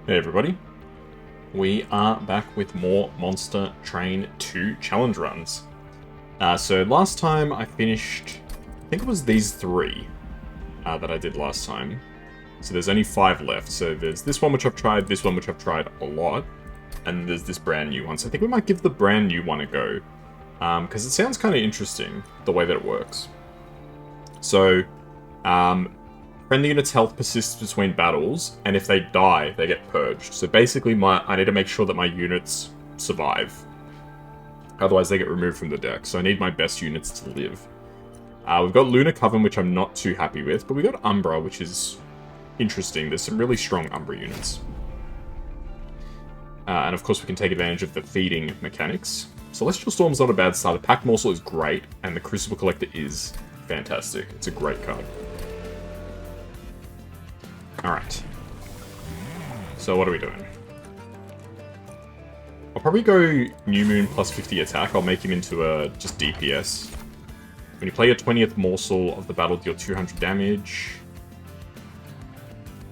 Hey everybody, we are back with more Monster Train 2 challenge runs. So last time I finished, I think it was these three that I did last time. So there's only 5 left, so there's this one which I've tried, this one which I've tried a lot, and there's this brand new one. So I think we might give the brand new one a go, because it sounds kind of interesting, the way that it works. So, friendly units' health persists between battles, and if they die, they get purged. So basically, I need to make sure that my units survive. Otherwise, they get removed from the deck. So I need my best units to live. We've got Lunar Coven, which I'm not too happy with, but we got Umbra, which is interesting. There's some really strong Umbra units. And of course, we can take advantage of the feeding mechanics. Celestial Storm's not a bad starter. Pack Morsel is great, and the Crucible Collector is fantastic. It's a great card. Alright. So what are we doing? I'll probably go New Moon plus 50 attack. I'll make him into a just DPS. When you play your 20th morsel of the battle, deal 200 damage.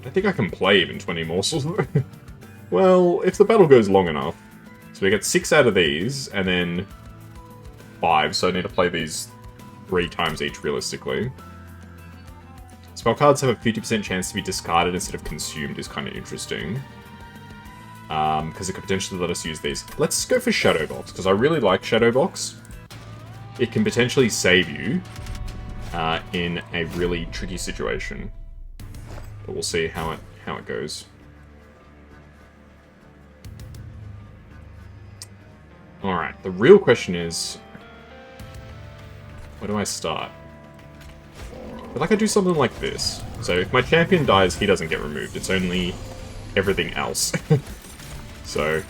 I think I can play even 20 morsels. Well, if the battle goes long enough. So we get 6 out of these, and then 5, so I need to play these 3 times each realistically. Spell cards have a 50% chance to be discarded instead of consumed is kind of interesting. Because it could potentially let us use these. Let's go for Shadow Box, because I really like Shadow Box. It can potentially save you in a really tricky situation. But we'll see how it goes. Alright, the real question is, where do I start? I feel like I do something like this. So if my champion dies, he doesn't get removed. It's only everything else. So,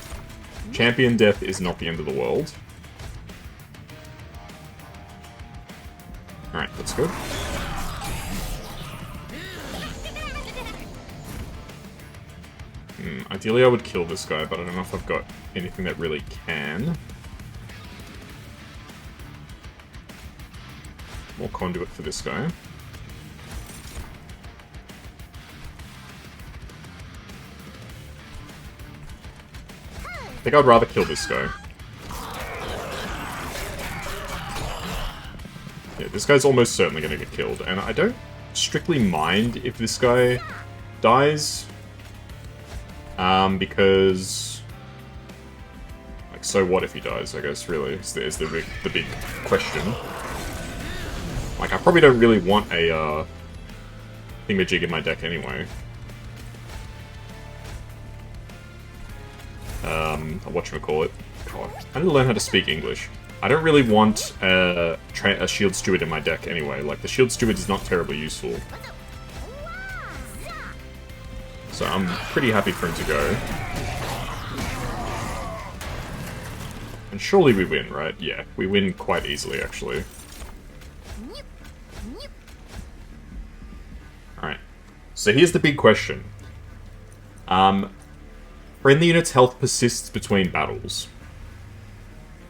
champion death is not the end of the world. Alright, that's good. Ideally I would kill this guy, but I don't know if I've got anything that really can. More conduit for this guy. I think I'd rather kill this guy. Yeah, this guy's almost certainly going to get killed, and I don't strictly mind if this guy dies. Because... like, so what if he dies, I guess, really, is the big question. Like, I probably don't really want a, thingamajig in my deck anyway. Whatchamacallit? God, I need to learn how to speak English. I don't really want a Shield Steward in my deck anyway. Like, the Shield Steward is not terribly useful. So I'm pretty happy for him to go. And surely we win, right? Yeah, we win quite easily, actually. Alright. So here's the big question. Friendly unit's health persists between battles.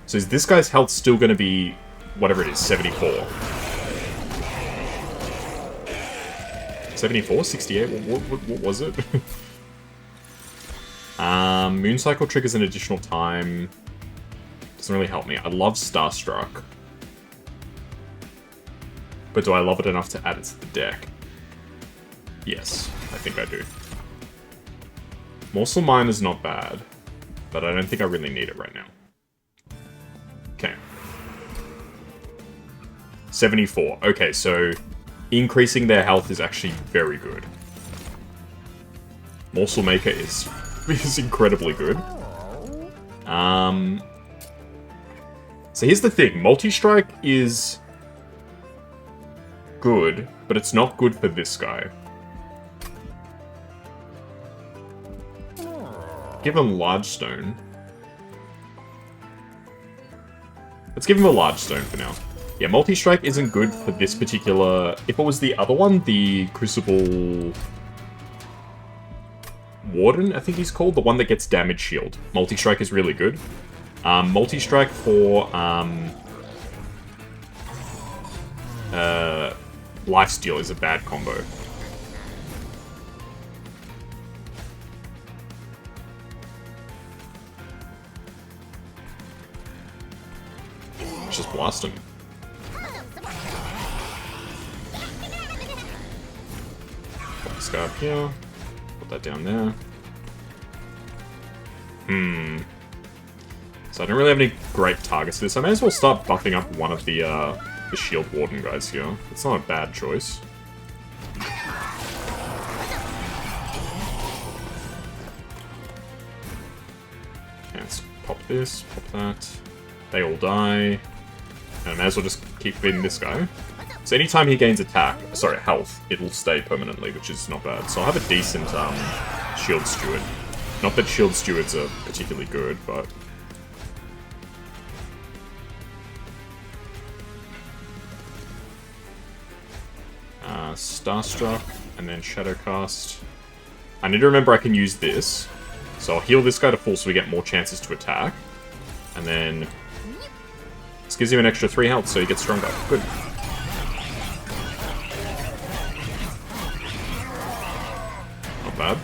So is this guy's health still going to be, whatever it is, 74? 74? 68? What was it? Moon Cycle triggers an additional time. Doesn't really help me. I love Starstruck. But do I love it enough to add it to the deck? Yes, I think I do. Morsel Mine is not bad, but I don't think I really need it right now. Okay. 74. Okay, so increasing their health is actually very good. Morsel Maker is incredibly good. So here's the thing. Multi-Strike is good, but it's not good for this guy. Give him Large Stone. Let's give him a Large Stone for now. Yeah, Multi-Strike isn't good for this particular... If it was the other one, the Crucible... Warden, I think he's called. The one that gets Damage Shield. Multi-Strike is really good. Multi-Strike for... Lifesteal is a bad combo. blast him. Put this guy up here. Put that down there. So I don't really have any great targets for this. I may as well start buffing up one of the Shield Warden guys here. It's not a bad choice. Okay, let's pop this, pop that. They all die. And I may as well just keep feeding this guy. So anytime he gains health, it'll stay permanently, which is not bad. So I'll have a decent Shield Steward. Not that Shield Stewards are particularly good, but... Starstruck, and then Shadowcast. I need to remember I can use this. So I'll heal this guy to full so we get more chances to attack. And then... This gives you an extra 3 health, so you get stronger. Good. Not bad.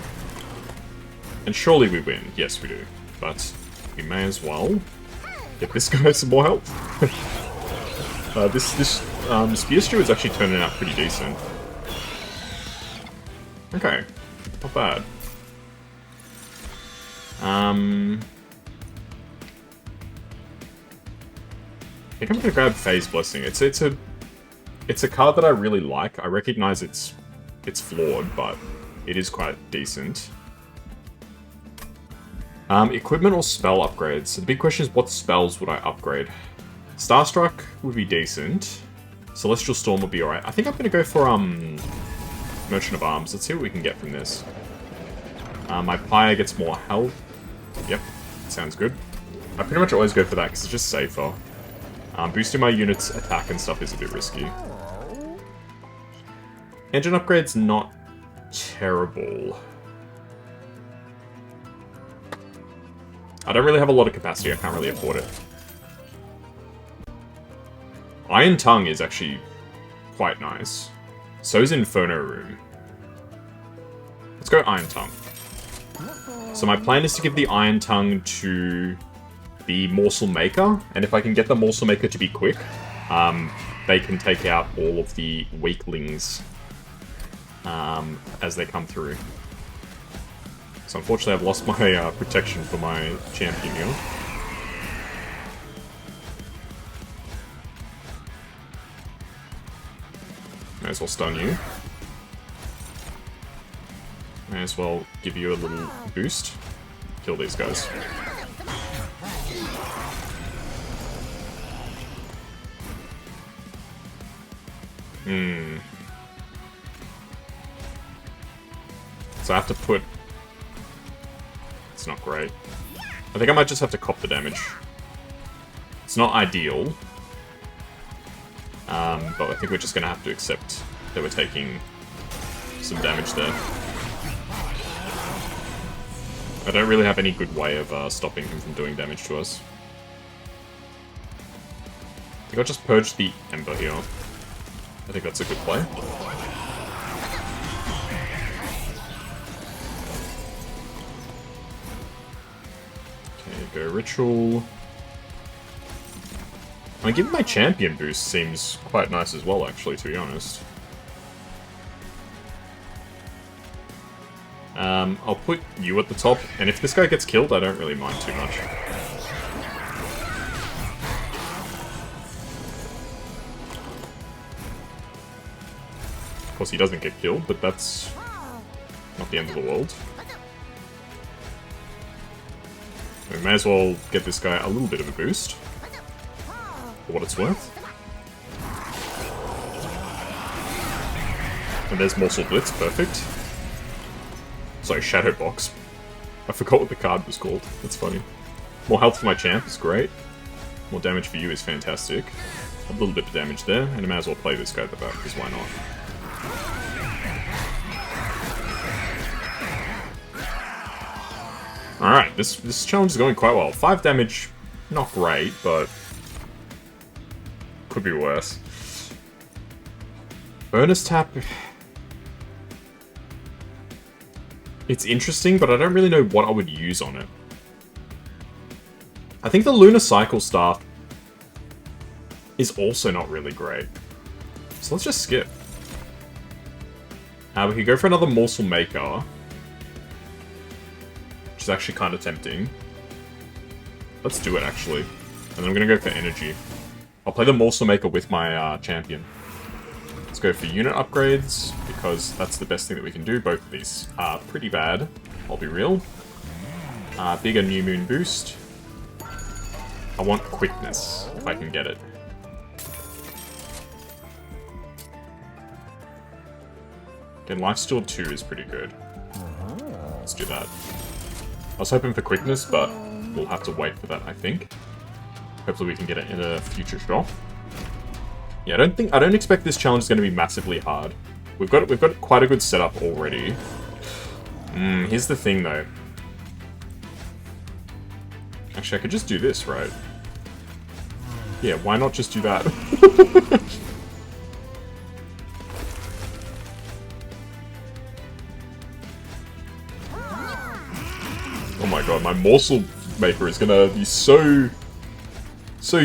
And surely we win. Yes, we do. But we may as well get this guy some more health. This Spear Stew is actually turning out pretty decent. Okay. Not bad. I think I'm gonna grab Phase Blessing. It's a card that I really like. I recognize it's flawed, but it is quite decent. Equipment or spell upgrades. So the big question is, what spells would I upgrade? Starstruck would be decent. Celestial Storm would be alright. I think I'm gonna go for Merchant of Arms. Let's see what we can get from this. My Pyre gets more health. Yep, sounds good. I pretty much always go for that because it's just safer. Boosting my unit's attack and stuff is a bit risky. Engine upgrade's not terrible. I don't really have a lot of capacity, I can't really afford it. Iron Tongue is actually quite nice. So is Inferno Room. Let's go Iron Tongue. So my plan is to give the Iron Tongue to the Morsel Maker, and if I can get the Morsel Maker to be quick, they can take out all of the weaklings as they come through. So unfortunately I've lost my protection for my champion here. May as well stun you. May as well give you a little boost. Kill these guys. So I have to put... It's not great. I think I might just have to cop the damage. It's not ideal. But I think we're just going to have to accept that we're taking some damage there. I don't really have any good way of stopping him from doing damage to us. I think I'll just purge the Ember here. I think that's a good play. Okay, go Ritual. I mean, giving my champion boost seems quite nice as well, actually, to be honest. I'll put you at the top, and if this guy gets killed, I don't really mind too much. Of course, he doesn't get killed, but that's not the end of the world. We may as well get this guy a little bit of a boost. For what it's worth. And there's Morsel Blitz, perfect. Sorry, Shadow Box. I forgot what the card was called. That's funny. More health for my champ is great. More damage for you is fantastic. A little bit of damage there, and I may as well play this guy at the back, because why not? Alright, this challenge is going quite well. 5 damage, not great, but could be worse. Bonus tap... It's interesting, but I don't really know what I would use on it. I think the Lunar Cycle Staff is also not really great. So let's just skip. We could go for another Morsel Maker, which is actually kind of tempting. Let's do it, actually. And then I'm going to go for Energy. I'll play the Morsel Maker with my champion. Let's go for unit upgrades, because that's the best thing that we can do. Both of these are pretty bad, I'll be real. Bigger New Moon boost. I want quickness, if I can get it. Again, Lifesteal 2 is pretty good. Let's do that. I was hoping for quickness, but we'll have to wait for that, I think. Hopefully we can get it in a future shop. Yeah, I don't expect this challenge is going to be massively hard. We've got quite a good setup already. Here's the thing though. Actually, I could just do this, right? Yeah, why not just do that? Oh my god, my Morsel Maker is gonna be so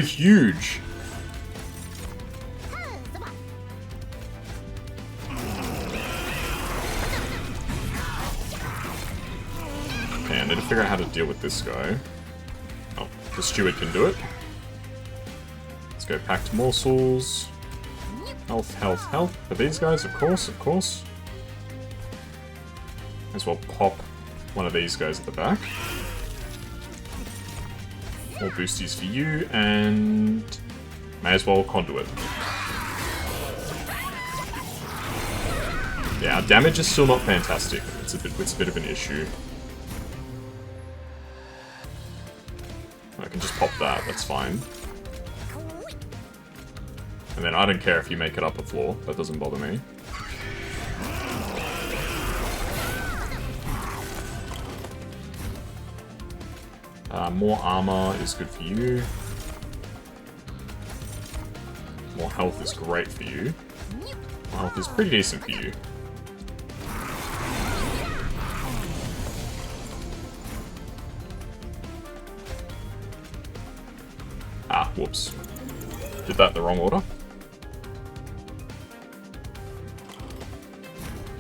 huge. Okay, I need to figure out how to deal with this guy. Oh, the steward can do it. Let's go packed morsels. Health, health, health. For these guys, of course, of course. Might as well pop one of these guys at the back. More boosties for you, and may as well conduit. Yeah, our damage is still not fantastic. It's a bit of an issue. I can just pop that, that's fine. And then I don't care if you make it up a floor, that doesn't bother me. More armor is good for you. More health is great for you. More health is pretty decent for you. Ah, whoops. Did that in the wrong order.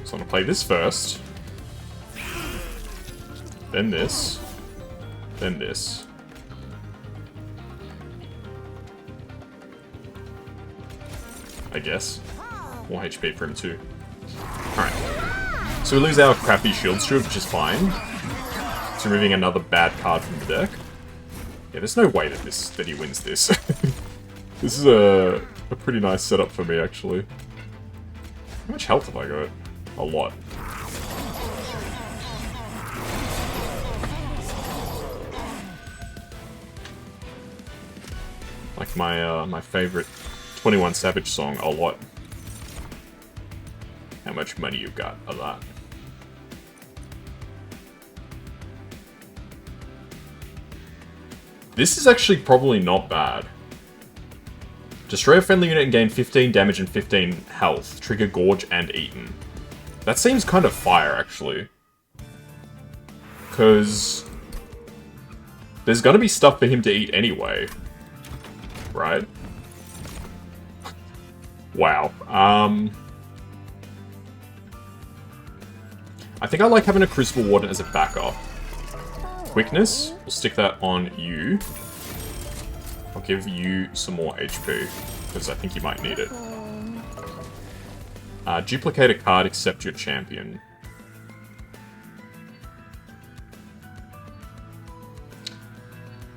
So I'm gonna play this first. Then this. Then this. I guess. More HP for him too. Alright. So we lose our crappy Shield Steward, which is fine. It's removing another bad card from the deck. Yeah, there's no way that he wins this. This is a pretty nice setup for me, actually. How much health have I got? A lot. Like my favorite 21 Savage song, a lot. How much money you got of that? This is actually probably not bad. Destroy a friendly unit and gain 15 damage and 15 health. Trigger Gorge and Eaten. That seems kind of fire, actually. Because there's gonna be stuff for him to eat anyway. Right? Wow. I think I like having a Crucible Warden as a backup. Quickness, we'll stick that on you. I'll give you some more HP, because I think you might need it. Duplicate a card except your champion.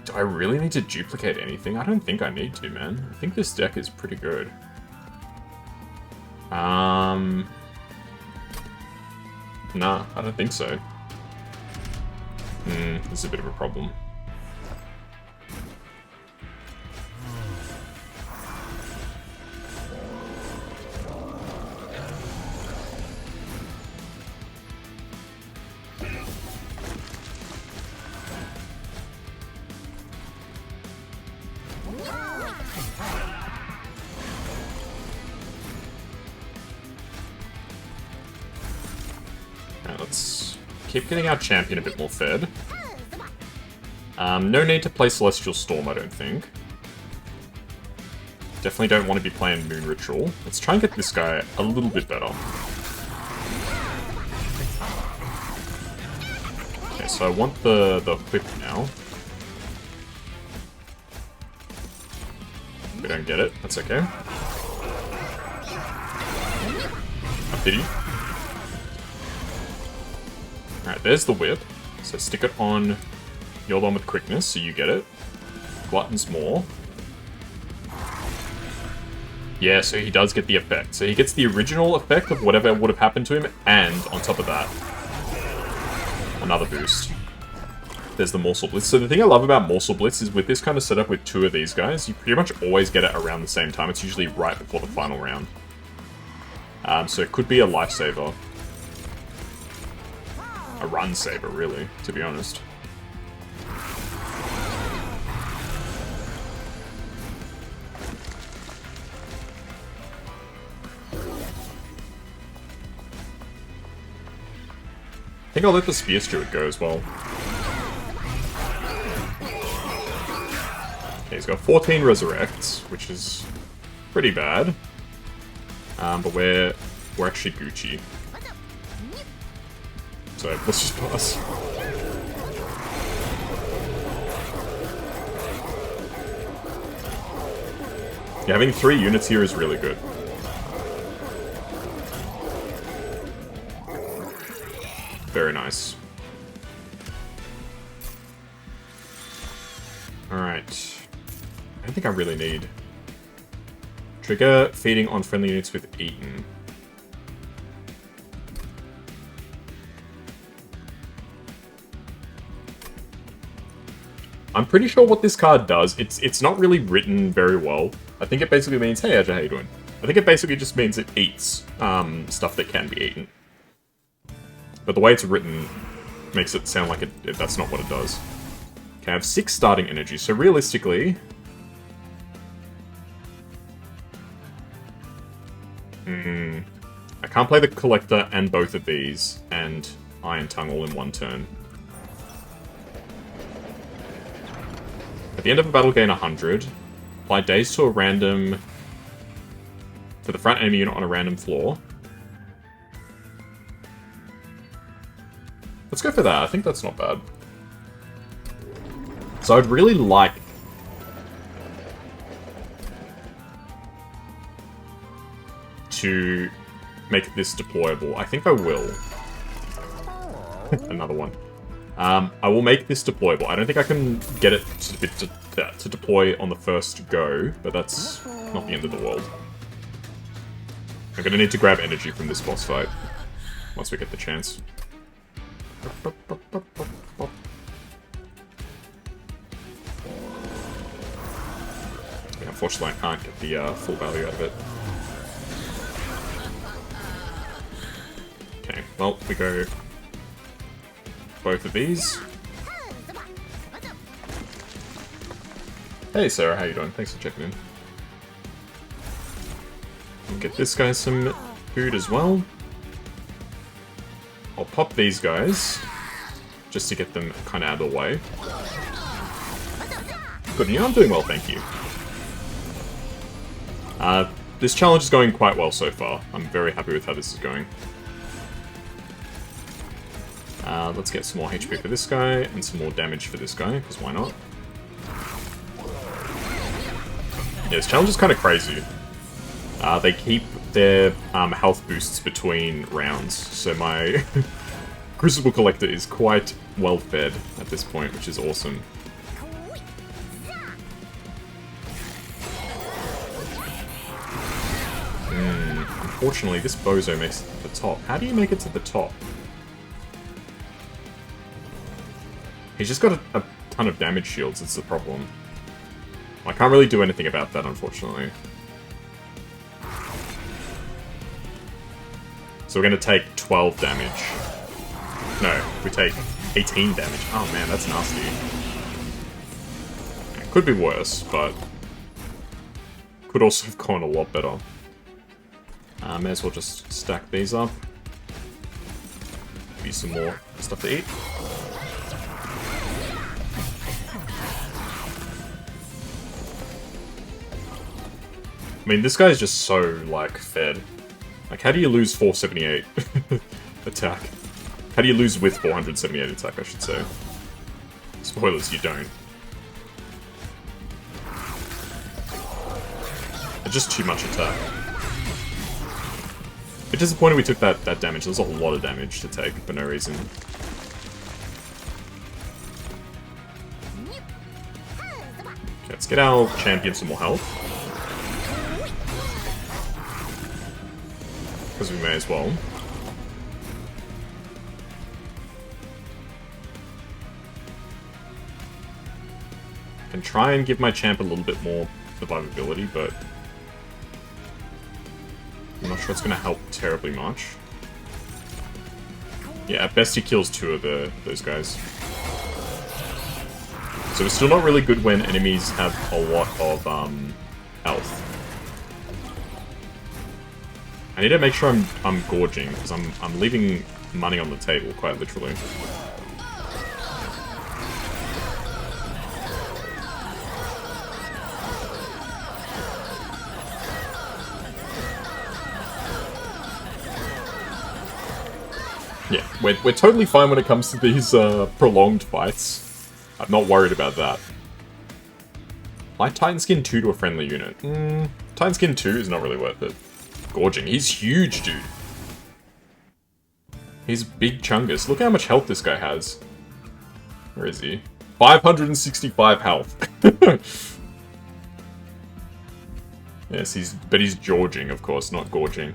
Do I really need to duplicate anything? I don't think I need to, man. I think this deck is pretty good. Nah, I don't think so. This is a bit of a problem. Let's keep getting our champion a bit more fed. No need to play Celestial Storm, I don't think. Definitely don't want to be playing Moon Ritual. Let's try and get this guy a little bit better. Okay, so I want the whip now. We don't get it, that's okay. A pity. Alright, there's the whip. So stick it on your one with quickness, so you get it. Gluttons more. Yeah, so he does get the effect. So he gets the original effect of whatever would have happened to him, and on top of that, another boost. There's the Morsel Blitz. So the thing I love about Morsel Blitz is with this kind of setup with two of these guys, you pretty much always get it around the same time. It's usually right before the final round. So it could be a lifesaver. A run saver, really, to be honest. I think I'll let the Spear Steward go as well. Okay, he's got 14 Resurrects, which is pretty bad. But we're actually Gucci. So let's just pass. Yeah, having 3 units here is really good. Very nice. Alright. I don't think I really need. Trigger feeding on friendly units with Eaton. I'm pretty sure what this card does, it's not really written very well. I think it basically means, hey Aja, how you doing? I think it basically just means it eats stuff that can be eaten. But the way it's written makes it sound like that's not what it does. Okay, I have 6 starting energy, so realistically... I can't play the Collector and both of these, and Iron Tongue all in one turn. At the end of a battle, gain 100. Apply daze to a random... to the front enemy unit on a random floor. Let's go for that. I think that's not bad. So I'd really like... to make this deployable. I think I will. Another one. I will make this deployable. I don't think I can get it to deploy on the first go, but that's not the end of the world. I'm gonna need to grab energy from this boss fight once we get the chance. Yeah, unfortunately, I can't get the full value out of it. Okay, well, we go both of these. Hey Sarah, how you doing? Thanks for checking in. We'll get this guy some food as well. I'll pop these guys, just to get them kind of out of the way. Good, yeah, I'm doing well, thank you. This challenge is going quite well so far. I'm very happy with how this is going. Let's get some more HP for this guy, and some more damage for this guy, because why not? Yeah, this challenge is kind of crazy. They keep their health boosts between rounds, so my Crucible Collector is quite well fed at this point, which is awesome. Unfortunately, this bozo makes it to the top. How do you make it to the top? He's just got a ton of damage shields, it's the problem. I can't really do anything about that, unfortunately. So we're going to take 12 damage. No, we take 18 damage. Oh man, that's nasty. It could be worse, but... could also have gone a lot better. May as well just stack these up. Give you some more stuff to eat. mean, this guy's just so, like, fed. Like, how do you lose 478 attack? How do you lose with 478 attack, I should say? Spoilers, you don't. It's just too much attack. A bit disappointed we took that damage. There's a lot of damage to take for no reason. Okay, let's get our champion some more health. Because we may as well. Can try and give my champ a little bit more survivability, but I'm not sure it's going to help terribly much. Yeah, at best he kills 2 of those guys. So it's still not really good when enemies have a lot of health. I need to make sure I'm gorging, because I'm leaving money on the table, quite literally. Yeah, we're totally fine when it comes to these prolonged fights. I'm not worried about that. Like Titan Skin 2 to a friendly unit. Titan Skin 2 is not really worth it. Gorging. He's huge, dude. He's big chungus. Look how much health this guy has. Where is he? 565 health. Yes, but he's gorging, of course, not gorging.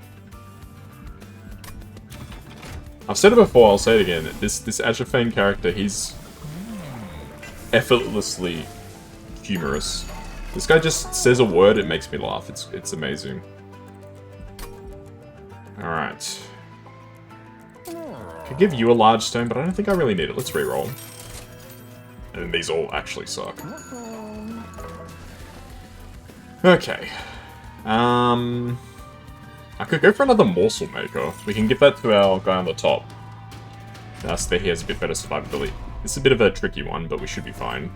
I've said it before, I'll say it again. This Ashafane character, he's effortlessly humorous. This guy just says a word, it makes me laugh. It's amazing. Alright. Could give you a large stone, but I don't think I really need it. Let's reroll. And then these all actually suck. Okay. I could go for another morsel maker. We can give that to our guy on the top. So that he has a bit better survivability. It's a bit of a tricky one, but we should be fine.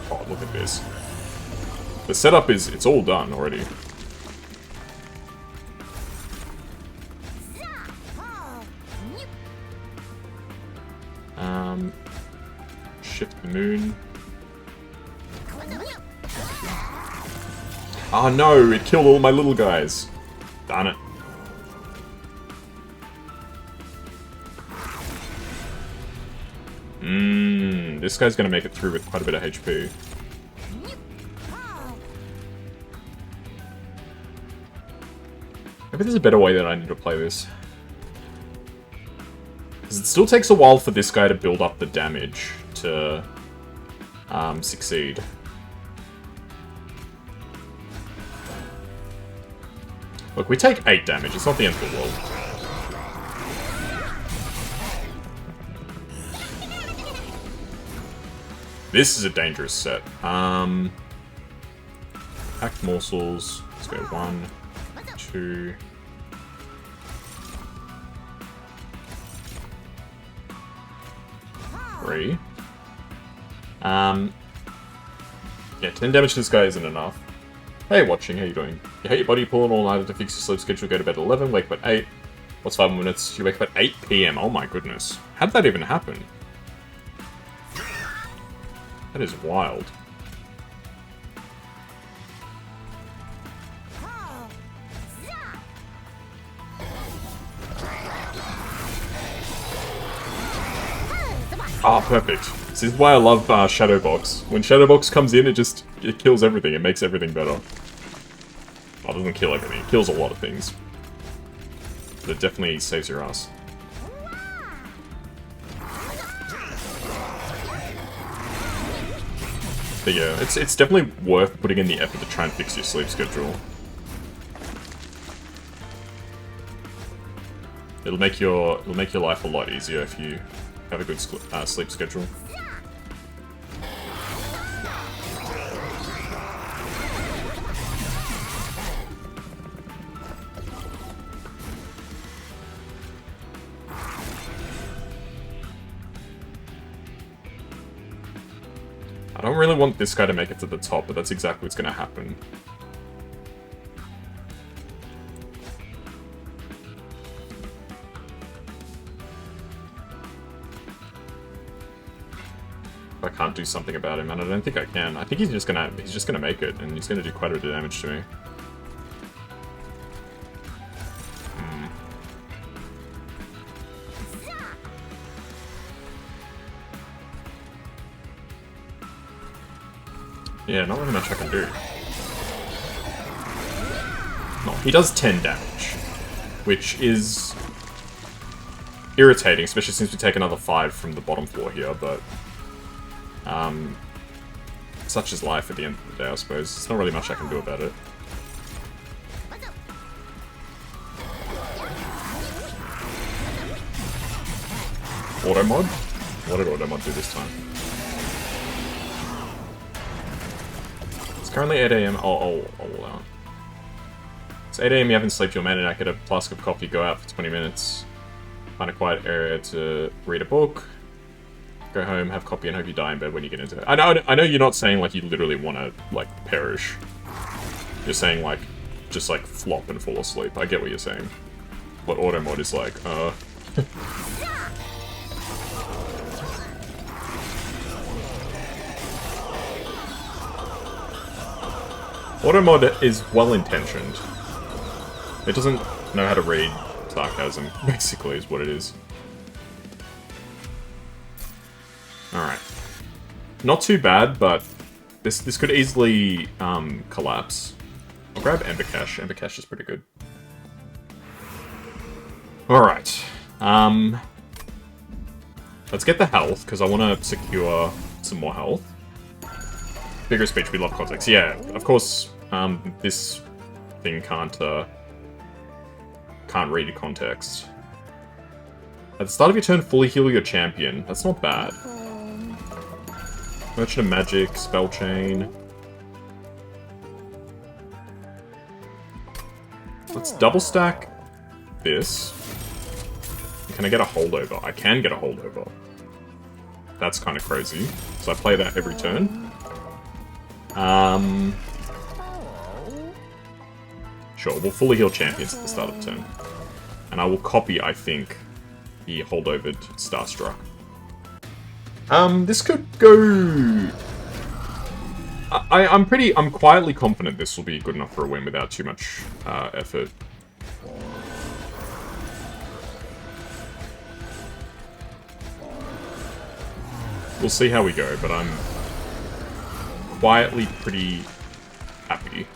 Oh, look at this. The setup it's all done already. Shift the moon. Oh no, it killed all my little guys. Darn it. This guy's gonna make it through with quite a bit of HP. Maybe there's a better way that I need to play this. Because it still takes a while for this guy to build up the damage to succeed. Look, we take 8 damage, it's not the end of the world. This is a dangerous set. Packed morsels. Let's go 1, 2. Three. Yeah, 10 damage to this guy isn't enough. Hey, watching, how you doing? You hate your body pulling all night to fix your sleep schedule, go to bed at 11, wake up at 8. What's 5 minutes? You wake up at 8 PM. Oh my goodness. How did that even happen? That is wild. Ah, perfect. This is why I love Shadowbox. When Shadowbox comes in, it kills everything. It makes everything better. Well, it doesn't kill everything. It kills a lot of things. But it definitely saves your ass. But yeah, it's definitely worth putting in the effort to try and fix your sleep schedule. It'll make your life a lot easier if you have a good sleep schedule. I don't really want this guy to make it to the top, but that's exactly what's going to happen. I can't do something about him, and I don't think I can. I think he's just gonna make it, and he's gonna do quite a bit of damage to me. Yeah, not really much I can do. No, he does 10 damage, which is irritating, especially since we take another 5 from the bottom floor here, but such is life at the end of the day, I suppose. There's not really much I can do about it. Auto mod? What did auto mod do this time? It's currently 8 AM. Oh, it's 8 AM, you haven't slept, you're maniac, get a flask of coffee, go out for 20 minutes. Find a quiet area to read a book. Go home, have coffee, and hope you die in bed when you get into it. I know you're not saying, like, you literally want to, like, perish. You're saying, like, just, like, flop and fall asleep. I get what you're saying. But auto mod is like, Auto mod is well-intentioned. It doesn't know how to read sarcasm, basically, is what it is. Alright. Not too bad, but this could easily collapse. I'll grab Ember Cash. Ember Cash is pretty good. Alright. Let's get the health, because I want to secure some more health. Bigger speech, we love context. Yeah, of course, this thing can't read context. At the start of your turn, fully heal your champion. That's not bad. Merchant of Magic, Spell Chain. Let's double stack this. Can I get a holdover? I can get a holdover. That's kind of crazy. So I play that every turn. Sure, we'll fully heal champions at the start of the turn. And I will copy, I think, the holdovered Starstruck. This could go... I'm quietly confident this will be good enough for a win without too much effort. We'll see how we go, but I'm quietly pretty happy.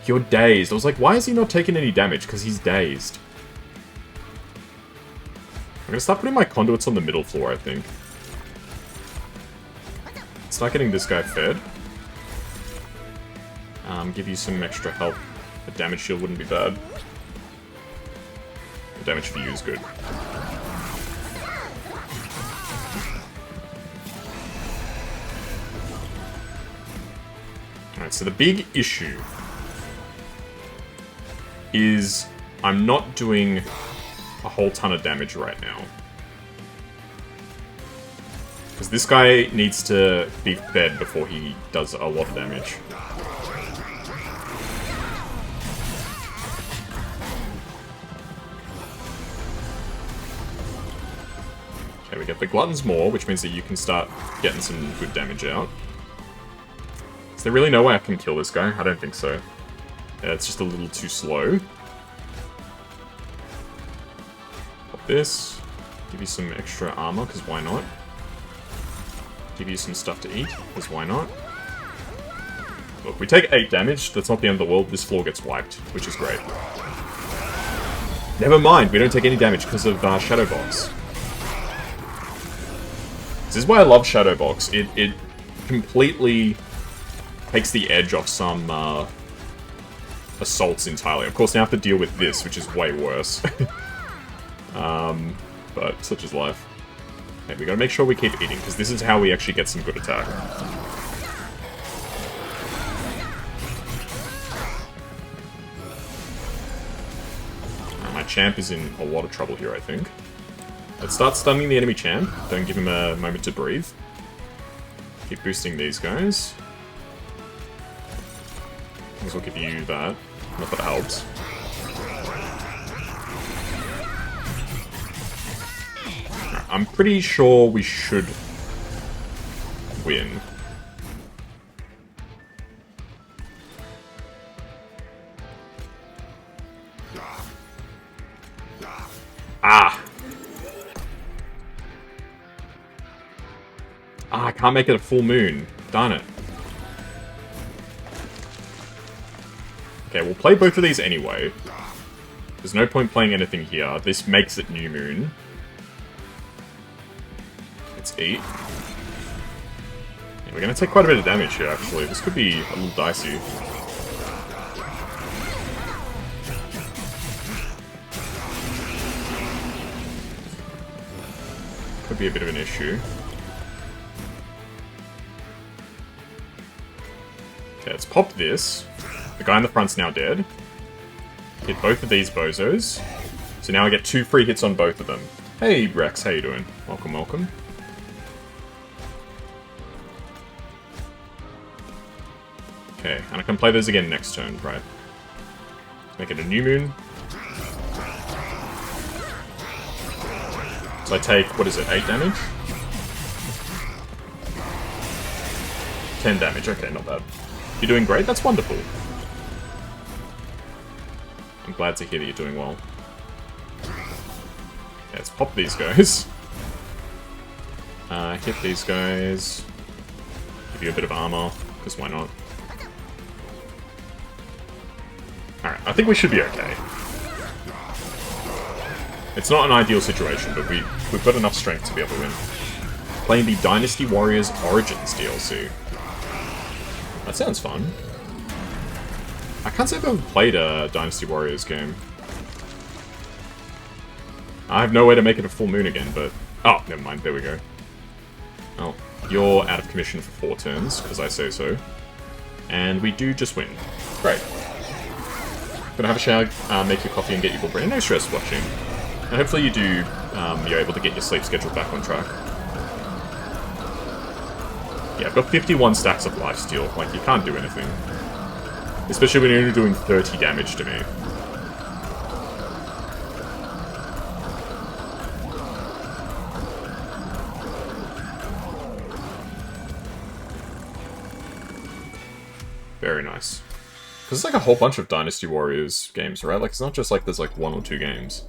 You're dazed. I was like, why is he not taking any damage? Because he's dazed. I'm gonna start putting my conduits on the middle floor, I think. Start getting this guy fed. Give you some extra health. A damage shield wouldn't be bad. The damage for you is good. Alright, so the big issue is I'm not doing a whole ton of damage right now. Because this guy needs to be fed before he does a lot of damage. Okay, we get the Glutton's Maw, which means that you can start getting some good damage out. Is there really no way I can kill this guy? I don't think so. Yeah, it's just a little too slow. Pop this. Give you some extra armor, because why not? Give you some stuff to eat, because why not? Look, we take 8 damage, that's not the end of the world, this floor gets wiped, which is great. Never mind, we don't take any damage because of Shadowbox. This is why I love Shadowbox. It completely takes the edge off some assaults entirely. Of course, now I have to deal with this, which is way worse. But such is life. Okay, we gotta make sure we keep eating, because this is how we actually get some good attack. My champ is in a lot of trouble here, I think. Let's start stunning the enemy champ. Don't give him a moment to breathe. Keep boosting these guys. This will give you that. Not that it helps. I'm pretty sure we should win. Ah! Ah, I can't make it a full moon. Darn it. Okay, we'll play both of these anyway. There's no point playing anything here. This makes it new moon. Let's eat. Yeah, we're going to take quite a bit of damage here, actually. This could be a little dicey. Could be a bit of an issue. Okay, let's pop this. The guy in the front's now dead. Hit both of these bozos. So now I get 2 free hits on both of them. Hey Rex, how you doing? Welcome, welcome. Okay, and I can play those again next turn, right? Make it a new moon. So I take, what is it, 8 damage? 10 damage, okay, not bad. You're doing great, that's wonderful. I'm glad to hear that you're doing well. Okay, let's pop these guys. Hit these guys. Give you a bit of armor, because why not? Alright, I think we should be okay. It's not an ideal situation, but we've got enough strength to be able to win. Playing the Dynasty Warriors Origins DLC. That sounds fun. I can't say I've ever played a Dynasty Warriors game. I have no way to make it a full moon again, but... Oh, never mind, there we go. Oh, you're out of commission for 4 turns, because I say so. And we do just win. Great. Gonna have a shower, make your coffee and get your book ready. No stress watching. And hopefully you do, you're able to get your sleep schedule back on track. Yeah, I've got 51 stacks of lifesteal. Like, you can't do anything. Especially when you're only doing 30 damage to me. Very nice. Because it's like a whole bunch of Dynasty Warriors games, right? Like, it's not just like there's like 1 or 2 games.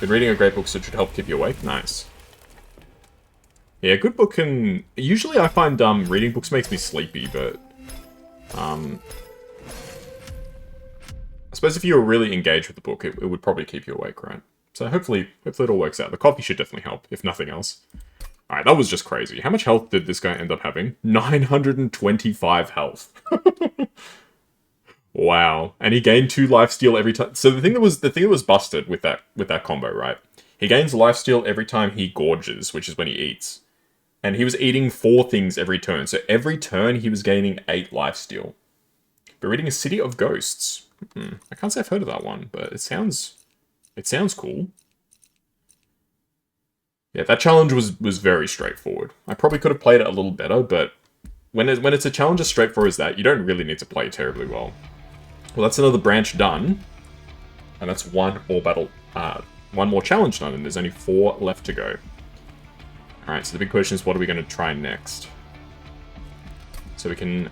Been reading a great book, so it should help keep you awake. Nice. Yeah, a good book can... Usually I find reading books makes me sleepy, but... I suppose if you were really engaged with the book, it would probably keep you awake, right? So hopefully it all works out. The coffee should definitely help, if nothing else. Alright, that was just crazy. How much health did this guy end up having? 925 health. Wow. And he gained 2 lifesteal every time. So the thing that was busted with that combo, right? He gains lifesteal every time he gorges, which is when he eats. And he was eating 4 things every turn. So every turn he was gaining 8 lifesteal. We're reading A City of Ghosts. I can't say I've heard of that one, but it sounds cool. Yeah, that challenge was very straightforward. I probably could have played it a little better, but when it's a challenge as straightforward as that, you don't really need to play terribly well. Well, that's another branch done, and that's one more challenge done, and there's only 4 left to go. Alright, so the big question is, what are we going to try next? So we can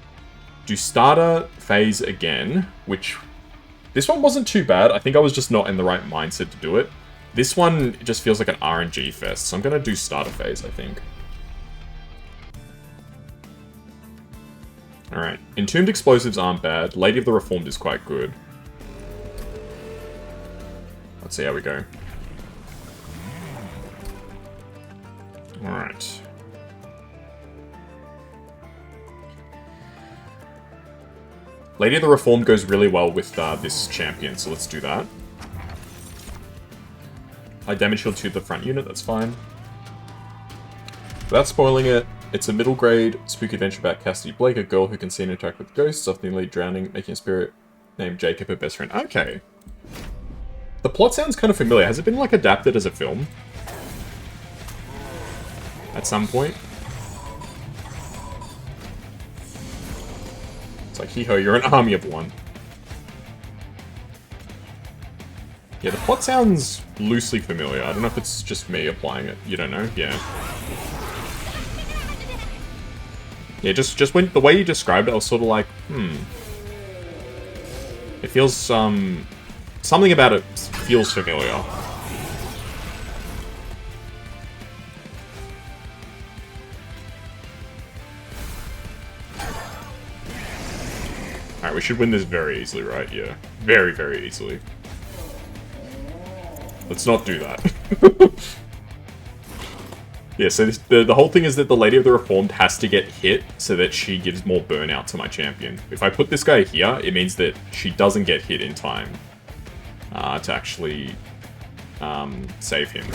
do starter phase again, which... This one wasn't too bad. I think I was just not in the right mindset to do it. This one just feels like an RNG fest, so I'm going to do starter phase, I think. Alright, Entombed Explosives aren't bad. Lady of the Reformed is quite good. Let's see how we go. Alright. Lady of the Reformed goes really well with this champion, so let's do that. I damage heal to the front unit, that's fine. Without spoiling it, it's a middle grade spooky adventure about Cassidy Blake, a girl who can see and interact with ghosts, often lead drowning, making a spirit named Jacob her best friend. Okay. The plot sounds kind of familiar. Has it been, like, adapted as a film? At some point? It's like, hee-ho, you're an army of one. Yeah, the plot sounds loosely familiar. I don't know if it's just me applying it. You don't know? Yeah. Yeah, just when the way you described it, I was sort of like, It feels, something about it feels familiar. Alright, we should win this very easily, right? Yeah. Very, very easily. Let's not do that. Yeah, so the whole thing is that the Lady of the Reformed has to get hit so that she gives more burnout to my champion. If I put this guy here, it means that she doesn't get hit in time to actually save him.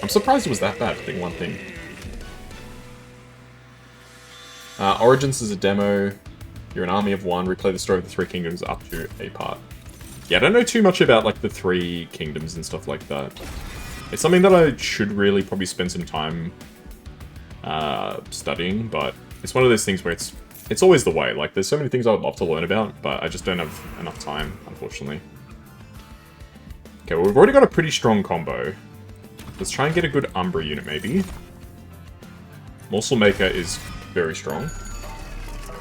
I'm surprised it was that bad, for one thing. Origins is a demo. You're an army of one. Replay the story of the Three Kingdoms up to a part. Yeah, I don't know too much about, like, the Three Kingdoms and stuff like that. It's something that I should really probably spend some time studying, but it's one of those things where it's always the way. Like, there's so many things I would love to learn about, but I just don't have enough time, unfortunately. Okay, well, we've already got a pretty strong combo. Let's try and get a good Umbra unit, maybe. Morsel Maker is very strong.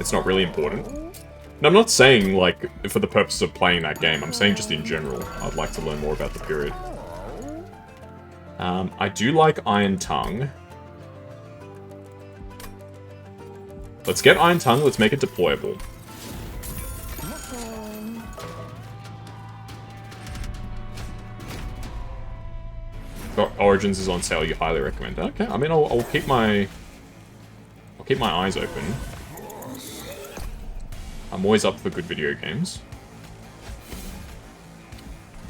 It's not really important. And I'm not saying, like, for the purpose of playing that game. I'm saying just in general. I'd like to learn more about the period. I do like Iron Tongue. Let's get Iron Tongue. Let's make it deployable. Origins is on sale. You highly recommend. Okay, I mean, I'll keep my eyes open. I'm always up for good video games.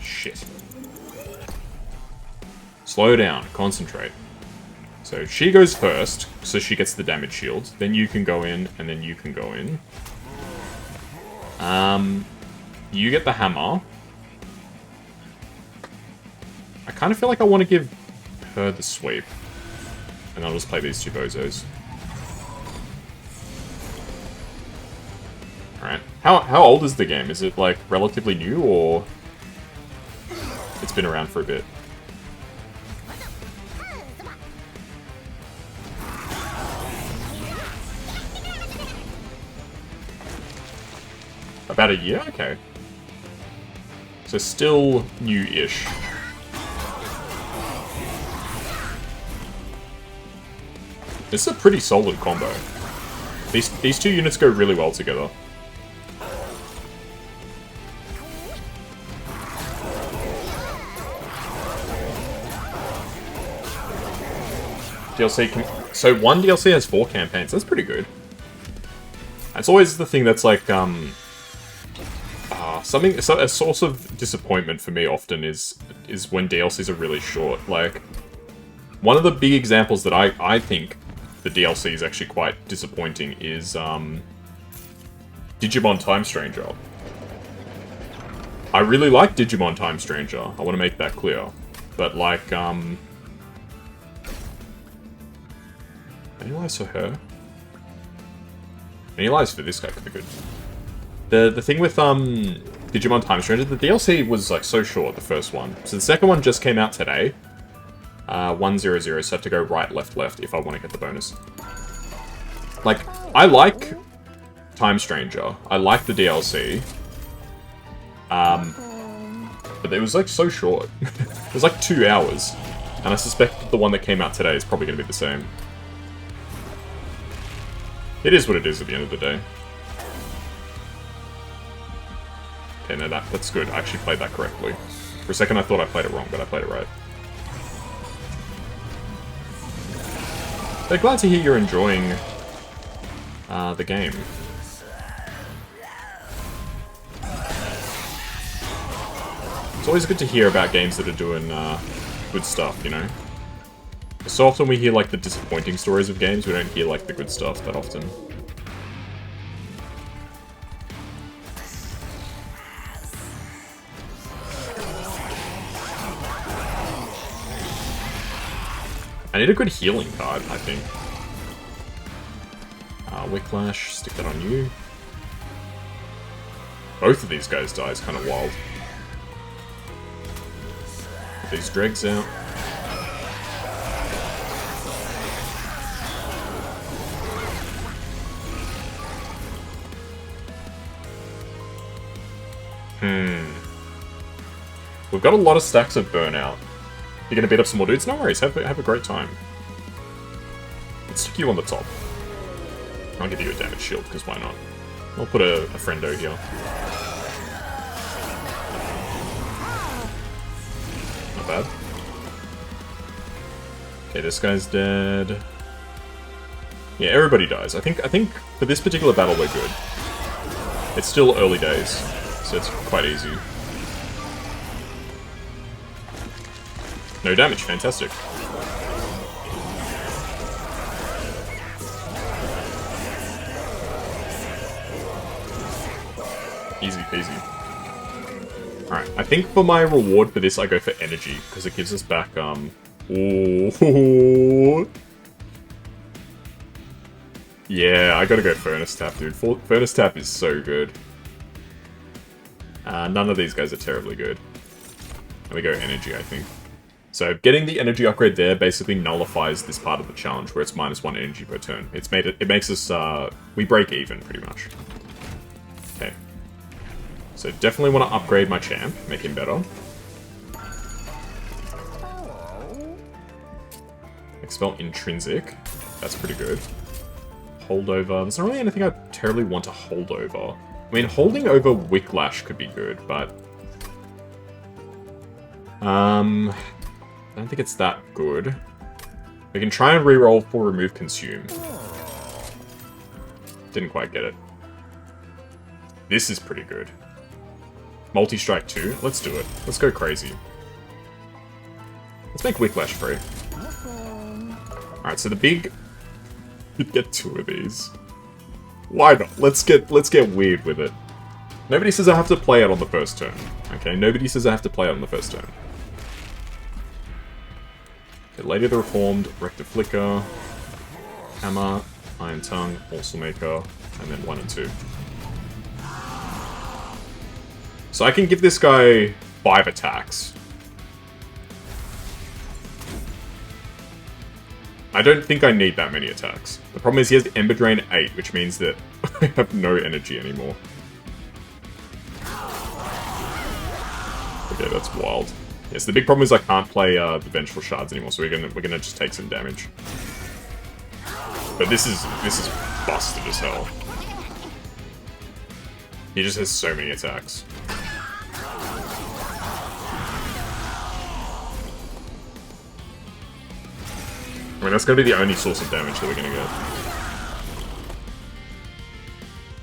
Shit. Slow down. Concentrate. So she goes first, so she gets the damage shield. Then you can go in, and then you can go in. You get the hammer. I kind of feel like I want to give her the sweep. And I'll just play these two bozos. Alright. How old is the game? Is it, like, relatively new, or it's been around for a bit? About a year? Okay. So still new-ish. This is a pretty solid combo. These two units go really well together. DLC so one DLC has 4 campaigns. That's pretty good. It's always the thing that's like a source of disappointment for me often is when DLCs are really short. Like, one of the big examples that I think the DLC is actually quite disappointing is Digimon Time Stranger. I really like Digimon Time Stranger. I want to make that clear. But like any lives for her? Any lives for this guy could be good. The thing with Digimon Time Stranger, the DLC was like so short, the first one. So the second one just came out today. 100, so I have to go right, left, left if I want to get the bonus. Like, I like Time Stranger. I like the DLC. But it was like so short. It was like 2 hours. And I suspect that the one that came out today is probably going to be the same. It is what it is at the end of the day. Okay, no, that's good. I actually played that correctly. For a second I thought I played it wrong, but I played it right. But glad to hear you're enjoying the game. It's always good to hear about games that are doing good stuff, you know? So often we hear, like, the disappointing stories of games, we don't hear, like, the good stuff that often. I need a good healing card, I think. Whiplash, stick that on you. Both of these guys die, it's kind of wild. Get these dregs out. We've got a lot of stacks of burnout. You're gonna beat up some more dudes? No worries, have a great time. Let's stick you on the top. I'll give you a damage shield, because why not? I'll put a friendo here. Not bad. Okay, this guy's dead. Yeah, everybody dies. I think for this particular battle we're good. It's still early days, so it's quite easy. No damage, fantastic. Easy peasy. Alright, I think for my reward for this I go for energy, because it gives us back, ooh. Yeah, I gotta go Furnace Tap, dude. Furnace Tap is so good. None of these guys are terribly good. And we go energy, I think. So getting the energy upgrade there basically nullifies this part of the challenge where it's -1 energy per turn. It makes us, we break even, pretty much. Okay. So definitely want to upgrade my champ, make him better. Expel Intrinsic. That's pretty good. Holdover. There's not really anything I terribly want to hold over. I mean, holding over Whiplash could be good, but... I don't think it's that good. We can try and reroll for Remove Consume. Didn't quite get it. This is pretty good. Multi-strike 2. Let's do it. Let's go crazy. Let's make Whiplash free. Alright, so the big... You'd get 2 of these. Why not? Let's get weird with it. Nobody says I have to play it on the first turn. Okay, nobody says I have to play it on the first turn. Okay, Lady of the Reformed, Rector Flicker, Hammer, Iron Tongue, Morsel Maker, and then 1 and 2. So I can give this guy 5 attacks. I don't think I need that many attacks. The problem is he has Ember Drain 8, which means that I have no energy anymore. Okay, that's wild. Yes, the big problem is I can't play the Vengeful Shards anymore, so we're gonna just take some damage. But this is busted as hell. He just has so many attacks. I mean, that's gonna be the only source of damage that we're gonna get.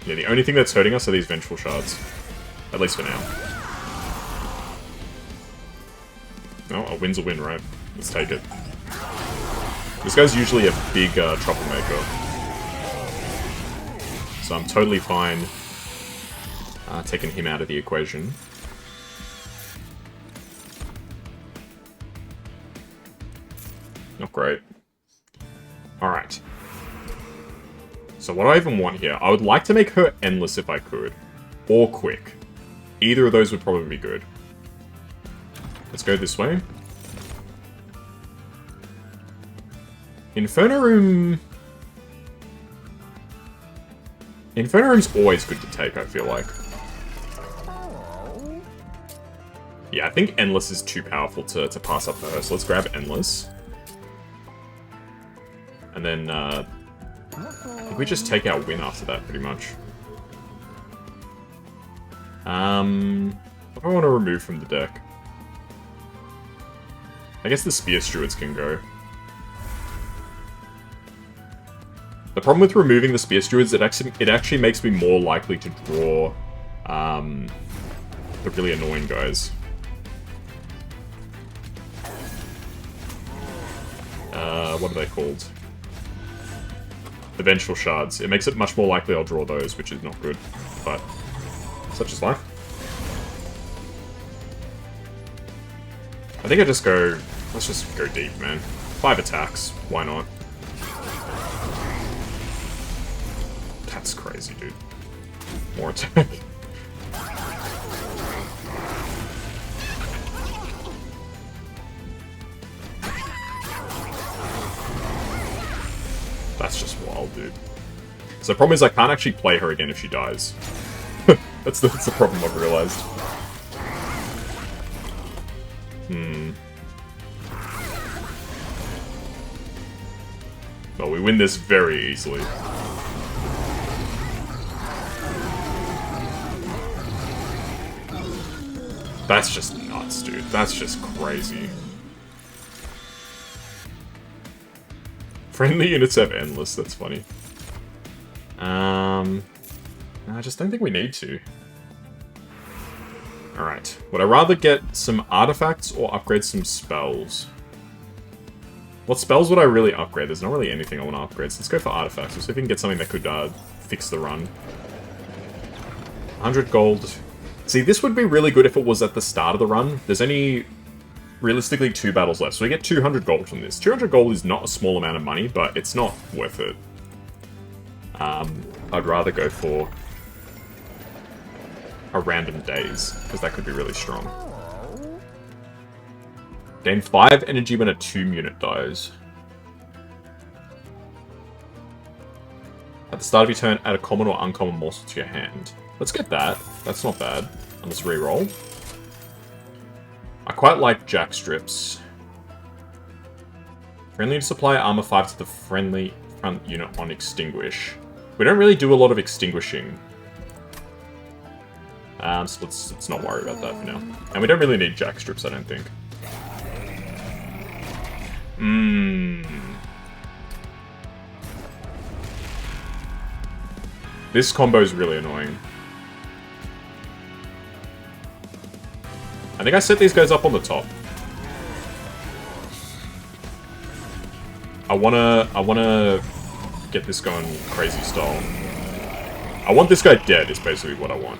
Yeah, the only thing that's hurting us are these Vengeful Shards. At least for now. Oh, a win's a win, right? Let's take it. This guy's usually a big troublemaker. So I'm totally fine taking him out of the equation. Not great. Alright. So what do I even want here? I would like to make her endless if I could. Or quick. Either of those would probably be good. Let's go this way. Inferno Room... Inferno Room's always good to take, I feel like. Yeah, I think Endless is too powerful to pass up for her, so let's grab Endless. And then, I think we just take our win after that, pretty much. What do I want to remove from the deck? I guess the Spear Stewards can go. The problem with removing the Spear Stewards, it actually makes me more likely to draw the really annoying guys. What are they called? The Vengeful Shards. It makes it much more likely I'll draw those, which is not good. But such is life. I think I just go Let's just go deep, man. 5 attacks. Why not? That's crazy, dude. More attack. That's just wild, dude. So the problem is I can't actually play her again if she dies. that's the problem I've realized. Well, we win this very easily. That's just nuts, dude. That's just crazy. Friendly units have endless, that's funny. I just don't think we need to. Alright. Would I rather get some artifacts or upgrade some spells? What spells would I really upgrade? There's not really anything I want to upgrade, so let's go for artifacts. Let's see if we can get something that could fix the run. 100 gold. See, this would be really good if it was at the start of the run. There's only, realistically, 2 battles left, so we get 200 gold from this. 200 gold is not a small amount of money, but it's not worth it. I'd rather go for a random days, because that could be really strong. Gain 5 energy when a tomb unit dies. At the start of your turn, add a common or uncommon morsel to your hand. Let's get that. That's not bad. And let's reroll. I quite like jack strips. Friendly to supply armor 5 to the friendly front unit on extinguish. We don't really do a lot of extinguishing. So let's not worry about that for now. And we don't really need jack strips, I don't think. This combo is really annoying. I think I set these guys up on the top. I wanna get this going crazy style. I want this guy dead, is basically what I want.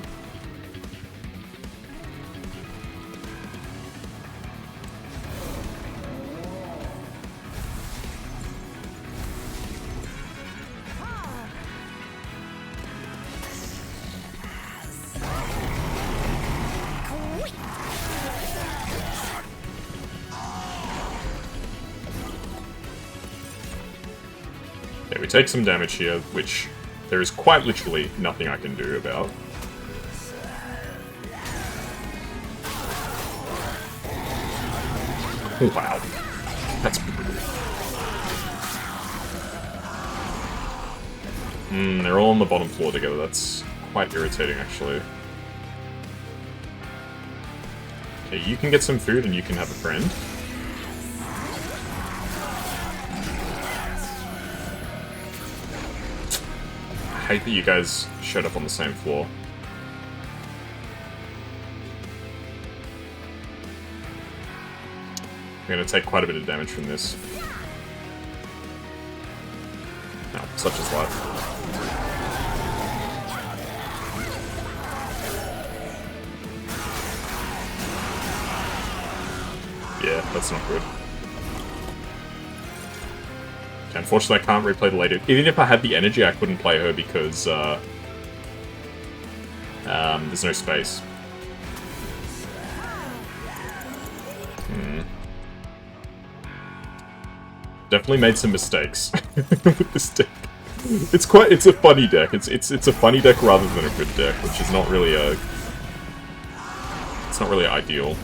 Yeah, we take some damage here, which there is quite literally nothing I can do about. Wow. That's brutal. They're all on the bottom floor together. That's quite irritating, actually. Okay, you can get some food and you can have a friend. I hate that you guys showed up on the same floor. I'm gonna take quite a bit of damage from this. No, such is life. Yeah, that's not good. Okay, unfortunately, I can't replay the later. Even if I had the energy, I couldn't play her because there's no space. Definitely made some mistakes with this deck. It's a funny deck. It's a funny deck rather than a good deck, which is not really it's not really ideal.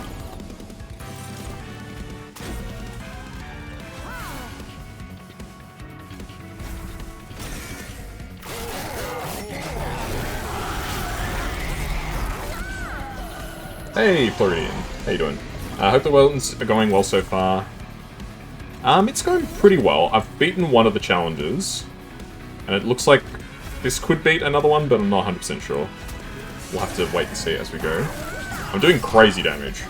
Hey, Floridian. How you doing? I hope the Welltons are going well so far. It's going pretty well. I've beaten one of the challenges, and it looks like this could beat another one, but I'm not 100% sure. We'll have to wait and see as we go. I'm doing crazy damage.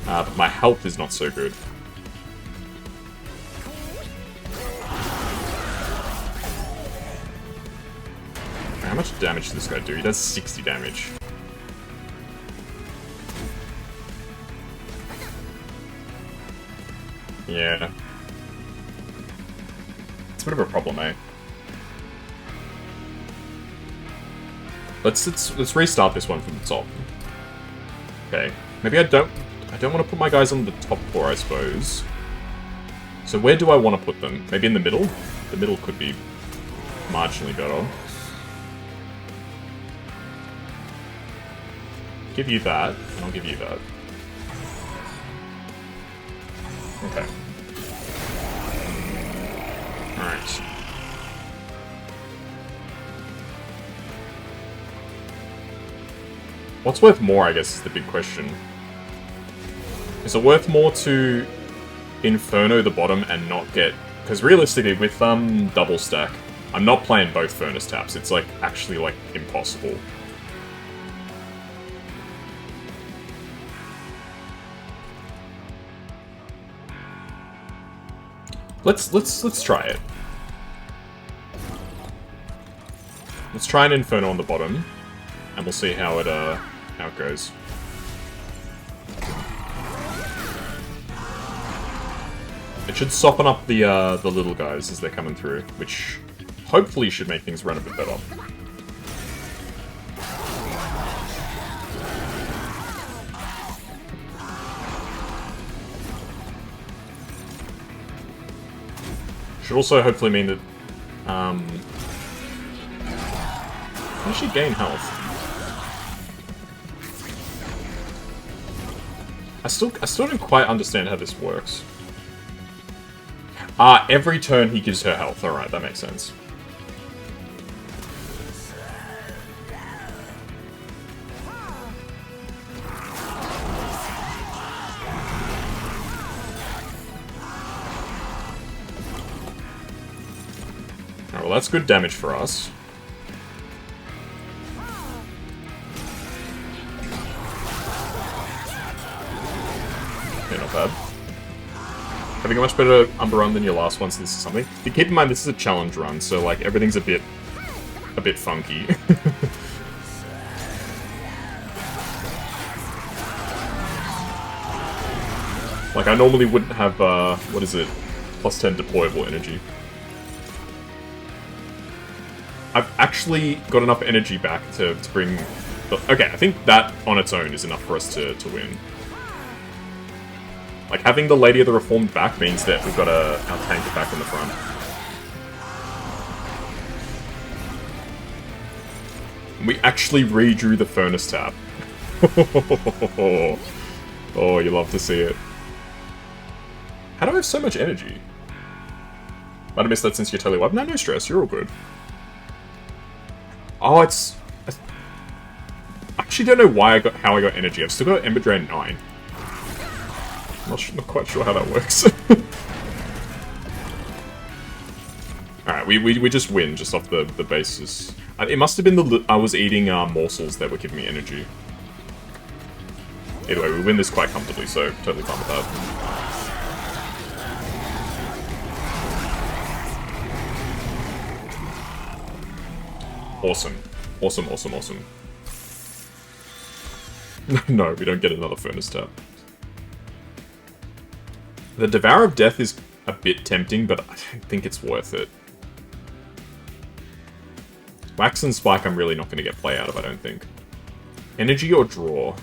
But my health is not so good. How much damage does this guy do? He does 60 damage. Yeah. It's a bit of a problem, eh? Let's restart this one from the top. Okay. Maybe I don't want to put my guys on the top floor, I suppose. So where do I want to put them? Maybe in the middle? The middle could be marginally better. Give you that, and I'll give you that. Okay. Alright. What's worth more, I guess, is the big question. Is it worth more to Inferno the bottom and not get... Because realistically, with double stack, I'm not playing both Furnace Taps. It's, like, actually, like, impossible. Let's try it. Let's try an Inferno on the bottom, and we'll see how it goes. It should soften up the little guys as they're coming through, which hopefully should make things run a bit better. Should also hopefully mean that, how does she gain health? I still don't quite understand how this works. Every turn he gives her health. Alright, that makes sense. Well, that's good damage for us. Okay, not bad. Having a much better Umber run than your last one, so this is something. But keep in mind, this is a challenge run, so like everything's a bit funky. Like I normally wouldn't have what is it? +10 deployable energy. I've actually got enough energy back to bring... Okay, I think that on its own is enough for us to win. Like, having the Lady of the Reformed back means that we've got our tanker back in the front. We actually redrew the Furnace Tap. Oh, you love to see it. How do I have so much energy? Might have missed that since you're totally wiped. No stress, you're all good. Oh, it's... I actually don't know how I got energy. I've still got Ember Drain 9. I'm not quite sure how that works. Alright, we just win, just off the basis. It must have been I was eating morsels that were giving me energy. Either way, we win this quite comfortably, so totally fine with that. Awesome. Awesome, awesome, awesome. No, we don't get another Furnace Tap. The Devour of Death is a bit tempting, but I don't think it's worth it. Wax and Spike I'm really not going to get play out of, I don't think. Energy or Draw?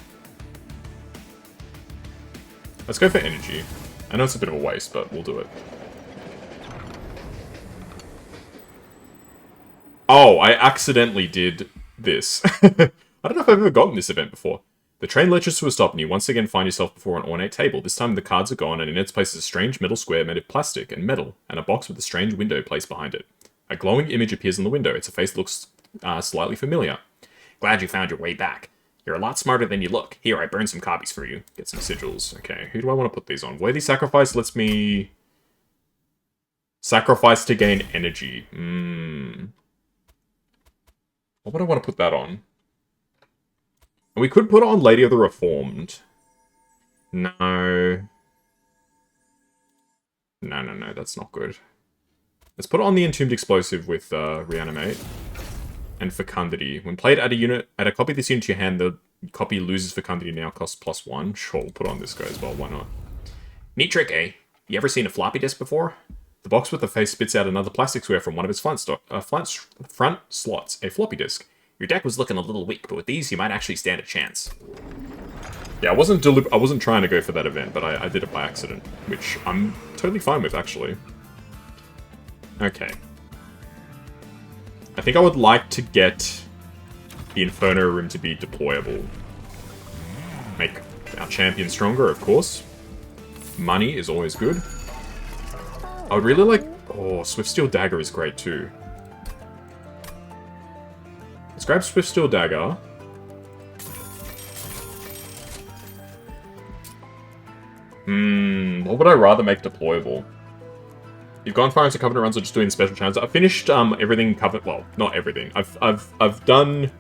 Let's go for Energy. I know it's a bit of a waste, but we'll do it. Oh, I accidentally did this. I don't know if I've ever gotten this event before. The train lurches to a stop and you once again find yourself before an ornate table. This time the cards are gone and in its place is a strange metal square made of plastic and metal, and a box with a strange window placed behind it. A glowing image appears on the window. Its face looks slightly familiar. Glad you found your way back. You're a lot smarter than you look. Here, I burned some copies for you. Get some sigils. Okay, who do I want to put these on? Worthy Sacrifice lets me... Sacrifice to gain energy. What would I want to put that on? And we could put it on Lady of the Reformed. No. No, that's not good. Let's put it on the Entombed Explosive with Reanimate. And Fecundity. When played at a copy of this unit to your hand, the copy loses Fecundity now, costs +1. Sure, we'll put on this guy as well, why not? Neat trick, eh? You ever seen a floppy disk before? The box with the face spits out another plastic square from one of its front slots, a floppy disk. Your deck was looking a little weak, but with these, you might actually stand a chance. Yeah, I wasn't trying to go for that event, but I did it by accident, which I'm totally fine with, actually. Okay. I think I would like to get the Inferno Room to be deployable. Make our champion stronger, of course. Money is always good. I would really like... Oh, Swift Steel Dagger is great, too. Let's grab Swift Steel Dagger. What would I rather make deployable? You've gone far into Covenant runs or just doing special challenges. I've finished everything Covenant... Well, not everything. I've done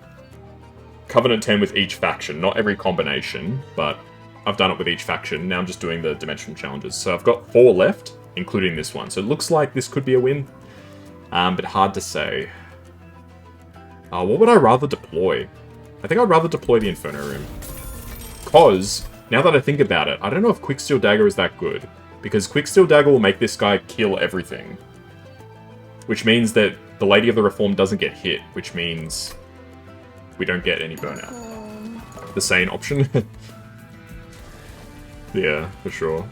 Covenant 10 with each faction. Not every combination, but I've done it with each faction. Now I'm just doing the dimensional challenges. So I've got 4 left, including this one. So it looks like this could be a win. But hard to say. What would I rather deploy? I think I'd rather deploy the Inferno Room. Because, now that I think about it, I don't know if Quicksteel Dagger is that good. Because Quicksteel Dagger will make this guy kill everything. Which means that the Lady of the Reform doesn't get hit, which means we don't get any burnout. The sane option? Yeah, for sure.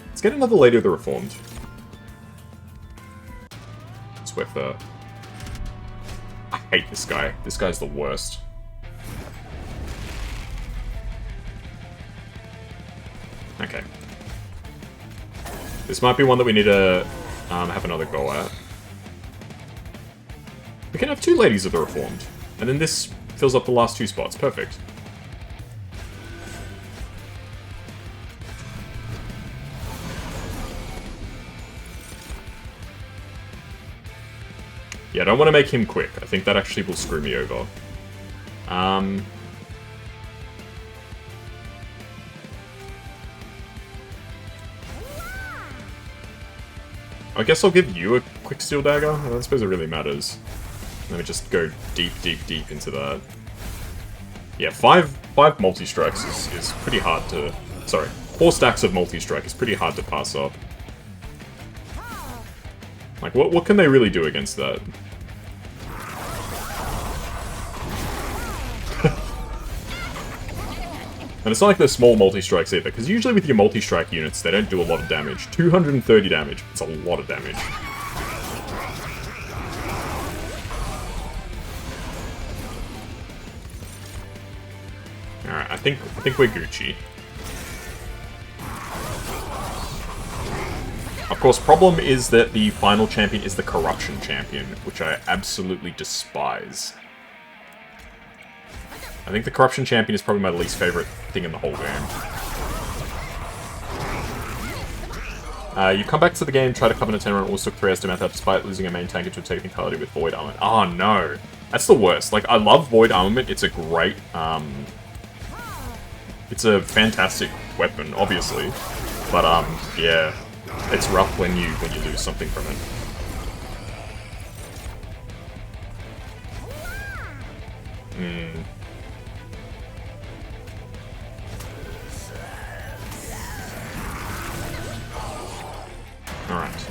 Let's get another Lady of the Reformed. It's worth that. I hate this guy. This guy's the worst. Okay. This might be one that we need to have another go at. We can have 2 Ladies of the Reformed. And then this fills up the last 2 spots. Perfect. Yeah, I don't want to make him quick. I think that actually will screw me over. I guess I'll give you a quick steel dagger. I don't suppose it really matters. Let me just go deep, deep, deep into that. Yeah, 5 multi-strikes is pretty hard to... Sorry, 4 stacks of multi-strike is pretty hard to pass up. Like, what can they really do against that? And it's not like they're small multi-strikes either, because usually with your multi-strike units, they don't do a lot of damage. 230 damage. It's a lot of damage. Alright, I think we're Gucci. Of course, problem is that the final champion is the Corruption Champion, which I absolutely despise. I think the Corruption Champion is probably my least favorite thing in the whole game. You come back to the game, try to Covenant 10 run, also took 3 hours to mount out despite losing a main tank into a technicality with Void Armament. Oh no! That's the worst. Like, I love Void Armament, it's a great, it's a fantastic weapon, obviously. But, yeah. It's rough when you lose something from it. Alright.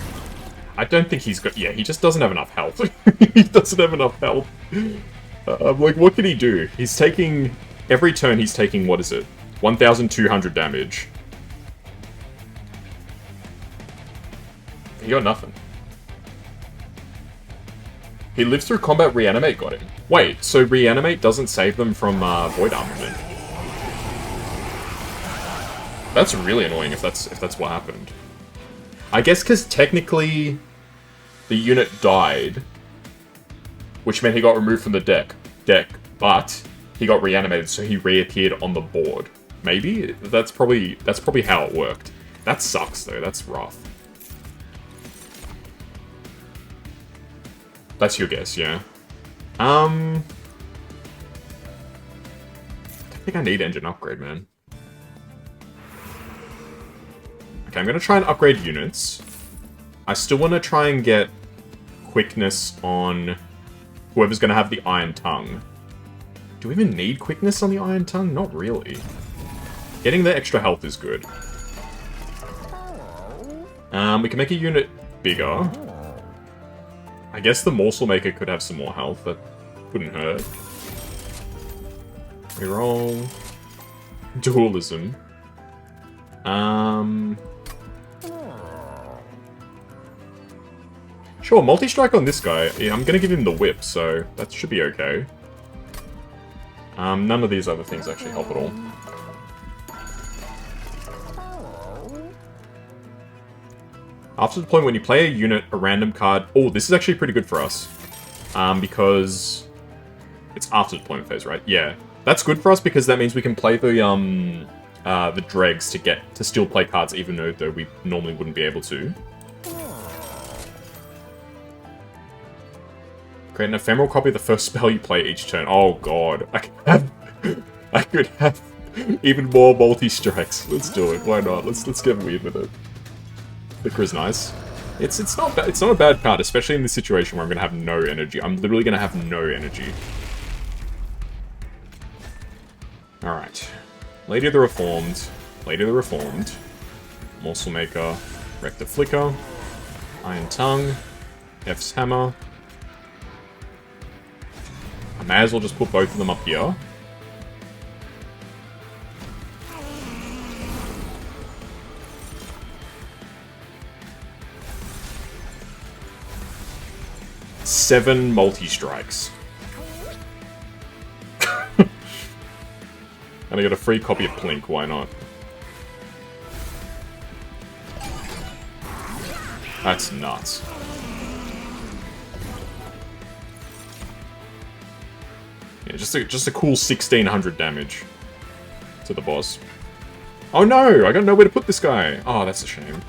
I don't think he's got... Yeah, he just doesn't have enough health. He doesn't have enough health. Like, what can he do? He's taking... Every turn he's taking, what is it? 1,200 damage. He got nothing. He lives through combat, Reanimate got him. Wait, so Reanimate doesn't save them from Void Armament? That's really annoying if that's what happened. I guess because technically the unit died, which meant he got removed from the deck, but he got reanimated, so he reappeared on the board. Maybe that's probably how it worked. That sucks though. That's rough. That's your guess, yeah. I don't think I need engine upgrade, man. Okay, I'm gonna try and upgrade units. I still want to try and get quickness on whoever's gonna have the Iron Tongue. Do we even need quickness on the Iron Tongue? Not really. Getting the extra health is good. We can make a unit bigger. I guess the morsel maker could have some more health. That wouldn't hurt. Reroll. Dualism. Sure, multi-strike on this guy. Yeah, I'm gonna give him the whip, so that should be okay. None of these other things actually help at all. After the point when you play a unit, a random card... Oh, this is actually pretty good for us. Because... It's after deployment phase, right? Yeah. That's good for us because that means we can play the dregs to still play cards even though we normally wouldn't be able to. Create an ephemeral copy of the first spell you play each turn. Oh god. I could have even more multi-strikes. Let's do it. Why not? Let's get weird with it. Vicar is nice. It's not bad. It's not a bad card, especially in this situation where I'm gonna have no energy. I'm literally gonna have no energy. Alright. Lady of the Reformed. Lady of the Reformed. Morsel Maker. Rector Flicker. Iron Tongue. F's Hammer. I may as well just put both of them up here. Seven multi-strikes. And I got a free copy of Plink, why not? That's nuts. Yeah, just a cool 1600 damage to the boss. Oh no! I got nowhere to put this guy! Oh, that's a shame.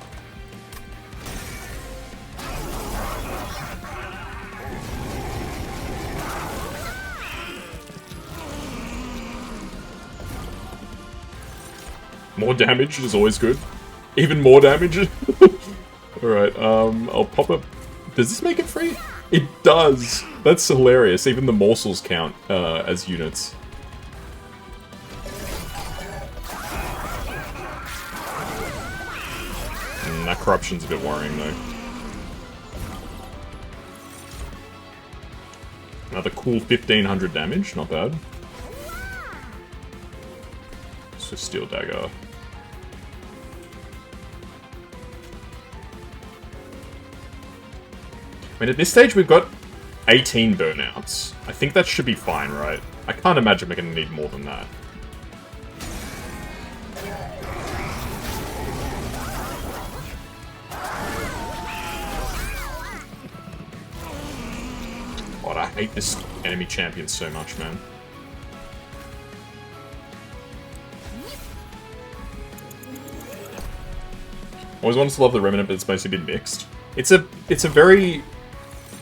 More damage is always good. Even more damage? Alright, I'll pop up... Does this make it free? It does! That's hilarious. Even the morsels count as units. That corruption's a bit worrying though. Another cool 1500 damage, not bad. So Steel Dagger. I mean, at this stage we've got 18 burnouts. I think that should be fine, right? I can't imagine we're going to need more than that. God, I hate this enemy champion so much, man. Always wanted to love the Remnant, but it's mostly been mixed. It's a very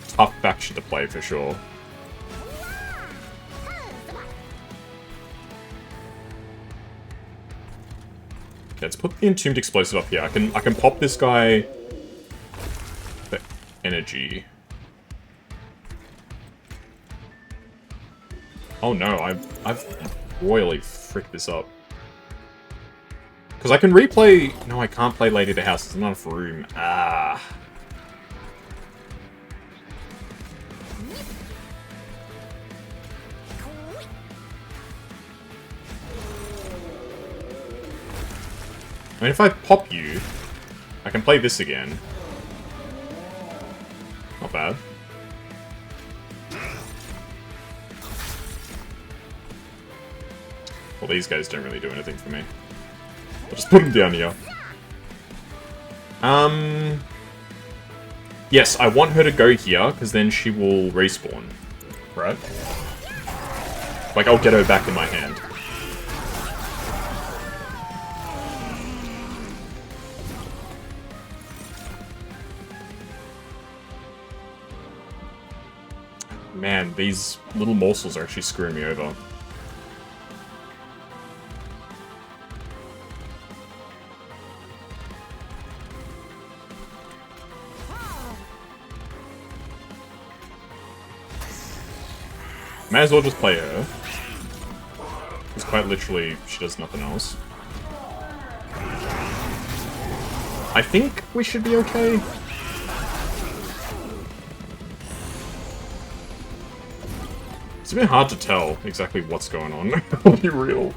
tough faction to play for sure. Okay, let's put the Entombed Explosive up here. I can pop this guy for energy. Oh no, I've royally fricked this up. Because I can replay... No, I can't play Lady of the House. There's not enough room. Ah. I mean, if I pop you, I can play this again. Not bad. Well, these guys don't really do anything for me. I'll just put them down here. Yes, I want her to go here, because then she will respawn. Right? Like, I'll get her back in my hand. Man, these little morsels are actually screwing me over. May as well just play her. Because quite literally, she does nothing else. I think we should be okay. It's a bit hard to tell exactly what's going on. I'll be real.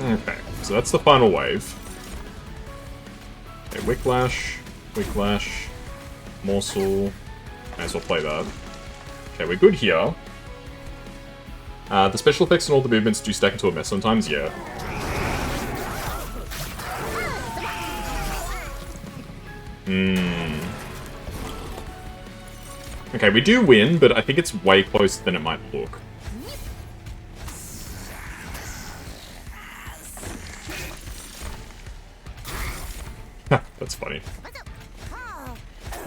Okay, so that's the final wave. Okay, Whiplash, Morsel. May as well play that. Okay, we're good here. The special effects and all the movements do stack into a mess sometimes, yeah. Okay, we do win, but I think it's way closer than it might look. That's funny.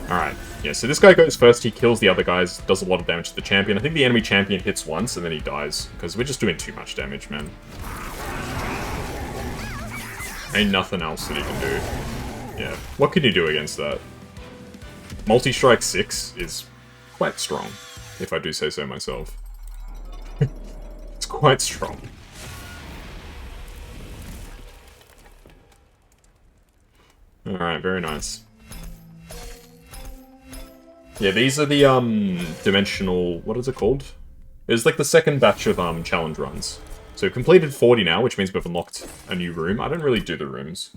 Alright, yeah, so this guy goes first, he kills the other guys, does a lot of damage to the champion. I think the enemy champion hits once, and then he dies, because we're just doing too much damage, man. Ain't nothing else that he can do. Yeah, what can you do against that? Multi-strike 6 is quite strong, if I do say so myself. It's quite strong. Alright, very nice. Yeah, these are the, dimensional... what is it called? It's like the second batch of, challenge runs. So we've completed 40 now, which means we've unlocked a new room. I don't really do the rooms.